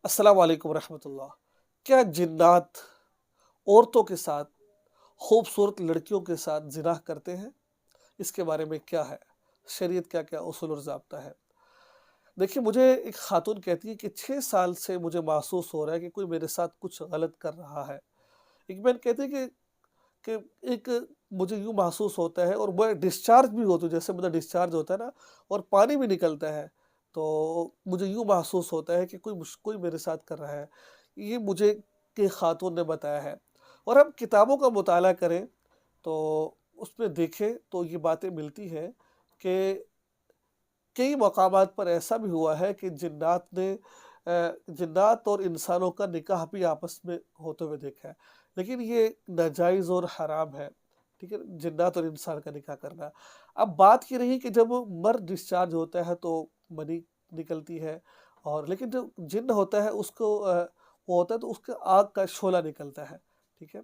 अस्सलाम वालेकुम रहमतुल्लाह। क्या जिन्नात औरतों के साथ, खूबसूरत लड़कियों के साथ ज़िना करते हैं? इसके बारे में क्या है? शरीयत क्या-क्या उसूल और ज़ाब्ता है? देखिए, मुझे एक ख़ातून कहती है कि 6 साल से मुझे महसूस हो रहा है कि कोई मेरे साथ कुछ गलत कर रहा है। एक बहन कहती है कि एक मुझे यूँ महसूस होता है और मैं डिस्चार्ज भी होता हूँ, जैसे मतलब डिस्चार्ज होता है ना और पानी भी निकलता है, तो मुझे यूँ महसूस होता है कि कोई मेरे साथ कर रहा है। ये मुझे के ख़ातून ने बताया है और हम किताबों का मुताला करें, तो उसमें देखें तो ये बातें मिलती हैं कि कई मकामात पर ऐसा भी हुआ है कि जिन्नात और इंसानों का निकाह भी आपस में होते हुए देखा है। लेकिन ये नाजायज़ और हराम है, ठीक है? जिन्नात और इंसान का निकाह करना। अब बात ये रही कि जब मर्द डिस्चार्ज होता है तो मनी निकलती है और लेकिन जो जिन्न होता है उसको वो होता है तो उसके आग का शोला निकलता है, ठीक है?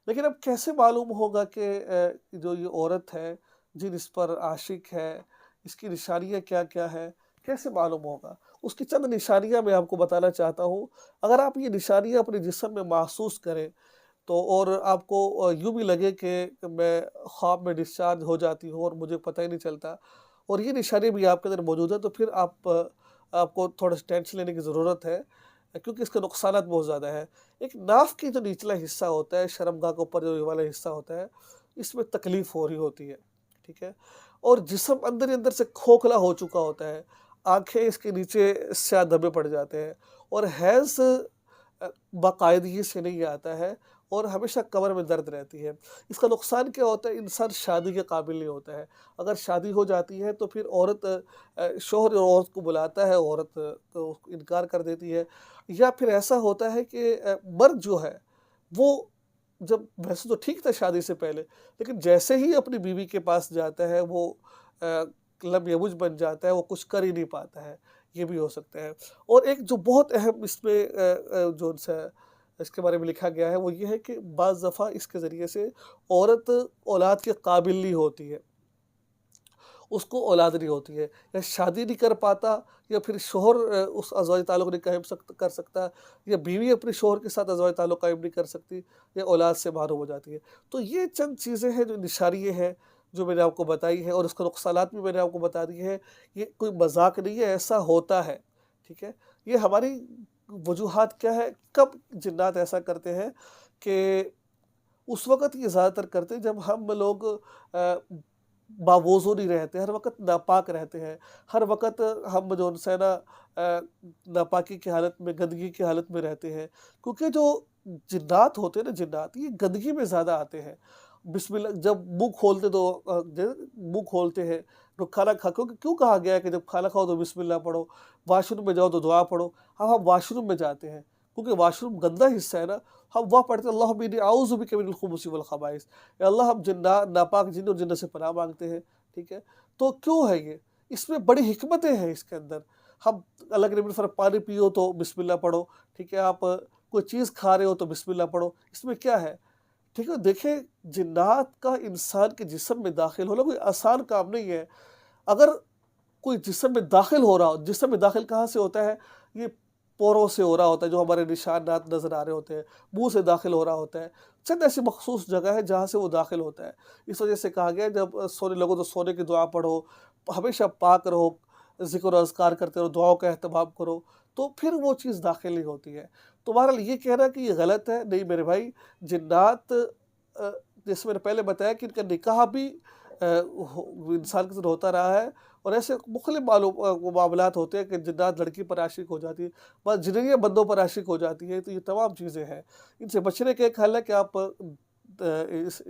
लेकिन अब कैसे मालूम होगा कि जो ये औरत है, जिन इस पर आशिक है, इसकी निशानियाँ क्या-क्या हैं, कैसे मालूम होगा? उसकी चंद निशानियाँ मैं आपको बताना चाहता हूँ। अगर आप ये निशानियाँ अपने जिस्म में महसूस करें, तो और आपको यूँ भी लगे कि मैं ख्वाब में डिस्चार्ज हो जाती हूँ और मुझे पता ही नहीं चलता और ये निशानी भी आपके अंदर मौजूद है, तो फिर आपको थोड़ा-सा टेंशन लेने की ज़रूरत है, क्योंकि इसके नुकसानात बहुत ज़्यादा हैं। एक नाक की जो निचला हिस्सा होता है, शर्मगाह के ऊपर जो ये वाला हिस्सा होता है, इसमें तकलीफ़ हो रही होती है, ठीक है? और जिस्म अंदर ही अंदर से खोखला हो चुका होता है, आँखें इसके नीचे स्याह धब्बे पड़ जाते हैं और हैज़ बाकायदगी से नहीं आता है और हमेशा कमर में दर्द रहती है। इसका नुकसान क्या होता है? इंसान शादी के काबिल नहीं होता है। अगर शादी हो जाती है तो फिर औरत शौहर औरत को बुलाता है, औरत तो इनकार कर देती है या फिर ऐसा होता है कि मर्द जो है वो जब वैसे तो ठीक था शादी से पहले, लेकिन जैसे ही अपनी बीवी के पास जाता है वो लब यमुज बन जाता है, वो कुछ कर ही नहीं पाता है, ये भी हो सकता है। और एक जो बहुत अहम इसमें जो-सा इसके बारे में लिखा गया है वो ये है कि बाज़ दफ़ा इसके ज़रिए से औरत औलाद के काबिल नहीं होती है। उसको औलाद नहीं होती है या शादी नहीं कर पाता या फिर शौहर उस अज़वाज ताल्लुक़ नहीं कायम कर सकता या बीवी अपने शौहर के साथ अज़वाज ताल्लुक़ कायम नहीं कर सकती या औलाद से महरूम हो जाती है। तो ये चंद चीज़ें हैं जो निशानियाँ हैं, जो मैंने आपको बताई हैं और उसके नुकसानात भी मैंने आपको बता दिए हैं। ये कोई मज़ाक नहीं है, ऐसा होता है, ठीक है? ये हमारी वजूहात क्या है, कब जिन्नात ऐसा करते हैं कि उस वक़्त ये ज़्यादातर करते हैं जब हम लोग अ, बावज़ू नहीं रहते, हर वक़्त नापाक रहते हैं, हर वक़्त हम जो उनसे ना नापाकी की हालत में, गंदगी की हालत में रहते हैं। क्योंकि जो जिन्नात होते हैं ना जिन्नात, ये गंदगी में ज़्यादा आते हैं। बिस्मिल्लाह जब मुँह खोलते तो मुँह खोलते हैं, तो खाना खा क्योंकि क्यों कहा गया है कि जब खाना खाओ तो बिस्मिल्लाह पढ़ो, वॉशरूम में जाओ तो दुआ पढ़ो। हम वॉशरूम में जाते हैं, क्योंकि वॉशरूम गंदा हिस्सा है ना, हम वहाँ पढ़ते हैं अल्लाहुम्मा इन्नी अऊज़ु बिका मिनल खुबुसि वल खबाइस। या अल्लाह हम नापाक जिन और जिन्नात से पनाह माँगते हैं, ठीक है? तो क्यों है ये? इसमें बड़ी हिकमतें हैं इसके अंदर। हम अल्लाह के नबी ने फरमाया पानी पियो तो बिस्मिल्लाह पढ़ो, ठीक है? आप कोई चीज़ खा रहे हो तो बिस्मिल्लाह पढ़ो, इसमें क्या है? ठीक है? देखिए, जिन्नात का इंसान के जिस्म में दाखिल होना कोई आसान काम नहीं है। अगर कोई जिस्म में दाखिल हो रहा हो, जिस्म में दाखिल कहाँ से होता है? ये पोरों से हो रहा होता है, जो हमारे निशानात नज़र आ रहे होते हैं, मुँह से दाखिल हो रहा होता है। चंद ऐसी मख़सूस जगह है जहाँ से वो दाखिल होता है। इस वजह से कहा गया है जब सोने लगो तो सोने की दुआ पढ़ो, हमेशा पाक रहो, ज़िक्र और अज़कार करते रहो, दुआओं का एहतमाम करो, तो फिर वो चीज़ दाखिल नहीं होती है। तो बहरहाल ये कहना कि ये गलत है, नहीं मेरे भाई, जिन्नात जैसे मैंने पहले बताया कि इनका निकाह भी हो इंसान के साथ होता रहा है और ऐसे मुख़्तलिफ़ वो मामलात होते हैं कि जिन्नात लड़की पर आशिक हो जाती है, बस जिन्नियाँ बंदों पर आशिक हो जाती है, तो ये तमाम चीज़ें हैं। इनसे बचने का एक हल है कि आप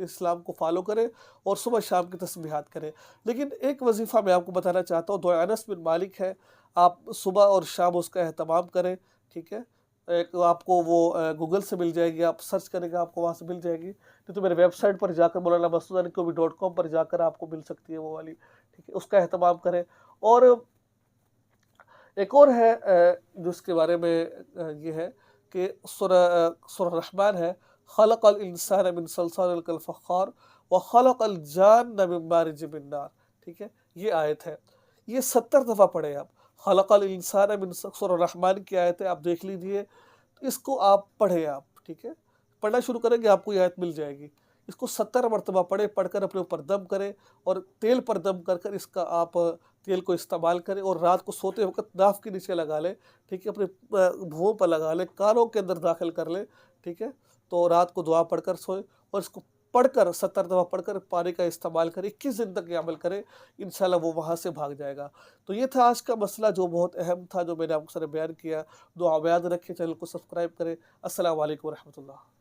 इस्लाम को फ़ॉलो करें और सुबह शाम की तस्बीहात करें। लेकिन एक वज़ीफ़ा मैं आपको बताना चाहता हूँ, दुआ अनस बिन मालिक है, आप सुबह और शाम उसका एहतमाम करें, ठीक है? एक आपको वो गूगल से मिल जाएगी, आप सर्च करेंगे आपको वहाँ से मिल जाएगी। नहीं तो मेरे वेबसाइट पर जाकर मौलाना मसूद अली कौमी .com पर जाकर आपको मिल सकती है वो वाली, ठीक है? उसका एहतमाम करें और एक और है जिसके बारे में ये है कि सूरह रहमान है, खलक़ल इंसान मिन सलसालिन कल फ़ख़्ख़ार व खलक़ल जान्न मिन मारिज मिन नार, ठीक है? ये आयत है। ये 70 दफ़ा पढ़ें आप। خلق الانسان من سورہ الرحمن کی آیت ہے، آپ دیکھ لیجئے، اس کو آپ پڑھیں آپ، ٹھیک ہے؟ پڑھنا شروع کریں گے آپ کو یہ آیت مل جائے گی۔ اس کو 70 مرتبہ پڑھیں، پڑھ کر اپنے اوپر دم کریں اور تیل پر دم کر کر اس کا آپ تیل کو استعمال کریں، اور رات کو سوتے وقت ناف کے نیچے لگا لیں، ٹھیک ہے؟ اپنے بھوؤں پر لگا لیں، کانوں کے اندر داخل کر لیں، ٹھیک ہے؟ تو رات کو دعا پڑھ کر سوئیں، اور اس کو پڑھ کر 70 دفعہ پڑھ کر پانی کا استعمال کریں، 21 دن تک یہ عمل کریں، انشاءاللہ وہ وہاں سے بھاگ جائے گا۔ تو یہ تھا آج کا مسئلہ جو بہت اہم تھا، جو میں نے آپ کے سامنے بیان کیا۔ دعا میں یاد رکھیں، چینل کو سبسکرائب کریں۔ السلام علیکم ورحمۃ اللہ۔